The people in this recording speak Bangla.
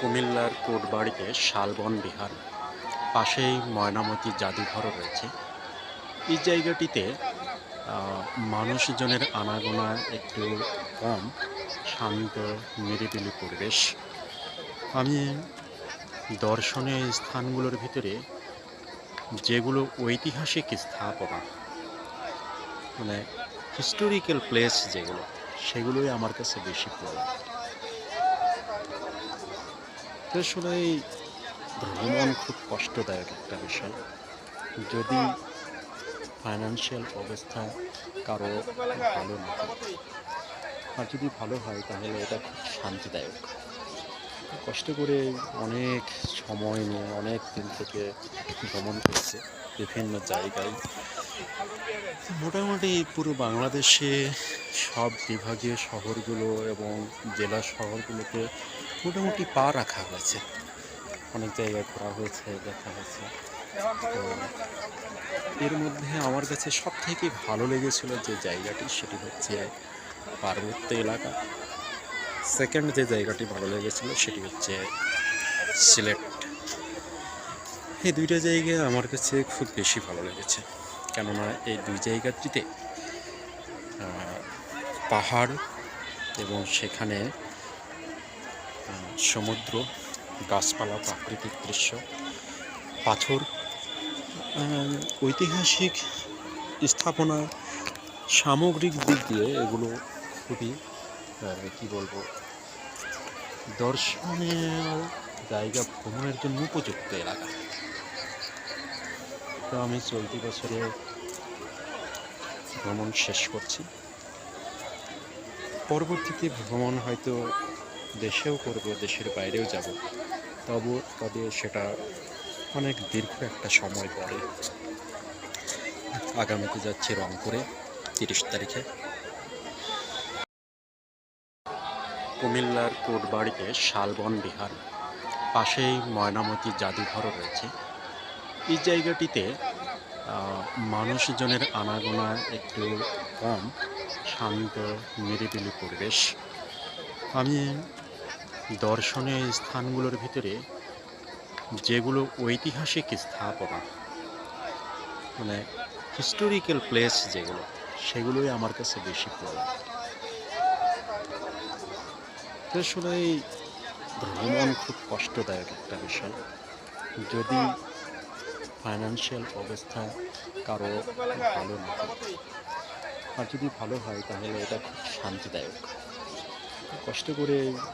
কুমিল্লার কোটবাড়িতে শালবন বিহার, পাশেই ময়নামতি জাদুঘরও রয়েছে। এই জায়গাটিতে মানুষজনের আনাগোনা একটু কম, শান্ত নিরিবিলি পরিবেশ। আমি দর্শনীয় স্থানগুলোর ভিতরে যেগুলো ঐতিহাসিক স্থাপনা, মানে হিস্টোরিক্যাল প্লেস যেগুলো, সেগুলোই আমার কাছে বেশি প্রিয় লাগে। তো আসলে এই ভ্রমণ খুব কষ্টদায়ক একটা বিষয়। যদি ফাইন্যান্সিয়াল অবস্থা কারো ভালো না থাকে, আর যদি ভালো হয় তাহলে এটা খুব শান্তিদায়ক। কষ্ট করে অনেক সময় নিয়ে অনেক দিন থেকে ভ্রমণ করছে বিভিন্ন জায়গায়। মোটামুটি পুরো বাংলাদেশে সব বিভাগীয় শহরগুলো এবং জেলা শহরগুলোতে মোটামুটি পা রাখা হয়েছে। অনেক জায়গায় ঘোরা হয়েছে, দেখা হয়েছে। তো এর মধ্যে আমার কাছে সব থেকে ভালো লেগেছিল যে জায়গাটি, সেটি হচ্ছে পার্বত্য এলাকা। সেকেন্ড যে জায়গাটি ভালো লেগেছিল সেটি হচ্ছে সিলেট। এই দুইটা জায়গা আমার কাছে খুব বেশি ভালো লেগেছে, কেননা এই দুই জায়গাটিতে পাহাড় এবং সেখানে সমুদ্র, গাছপালা, প্রাকৃতিক দৃশ্য, পাথর, ঐতিহাসিক স্থাপনা, সামগ্রিক দিক দিয়ে এগুলো খুবই কী বলবো, দর্শনীয় জায়গা, ভ্রমণের জন্য উপযুক্ত এলাকা। তো আমি চলতি বছরে ভ্রমণ শেষ করছি। পরবর্তীতে ভ্রমণ হয়তো দেশেও করব, দেশের বাইরেও যাব, তবে সেটা অনেক দীর্ঘ একটা সময় পরে। আগামীতে যাচ্ছি রংপুরে 30 তারিখে। কুমিল্লার কোটবাড়িতে শালবন বিহার, পাশেই ময়নামতি জাদুঘরও রয়েছে। এই জায়গাটিতে মানুষজনের আনাগোনা একটু কম, শান্ত নিরিবিলি পরিবেশ। আমি দর্শনীয় স্থানগুলোর ভিতরে যেগুলো ঐতিহাসিক স্থাপনা, মানে হিস্টোরিক্যাল প্লেস যেগুলো, সেগুলোই আমার কাছে বেশি প্রিয় লাগে। তো আসলে এই ভ্রমণ খুব কষ্টদায়ক একটা বিষয়। যদি ফাইন্যান্সিয়াল অবস্থা কারো ভালো না থাকে, আর যদি ভালো হয় তাহলে এটা খুব শান্তিদায়ক। কষ্ট করে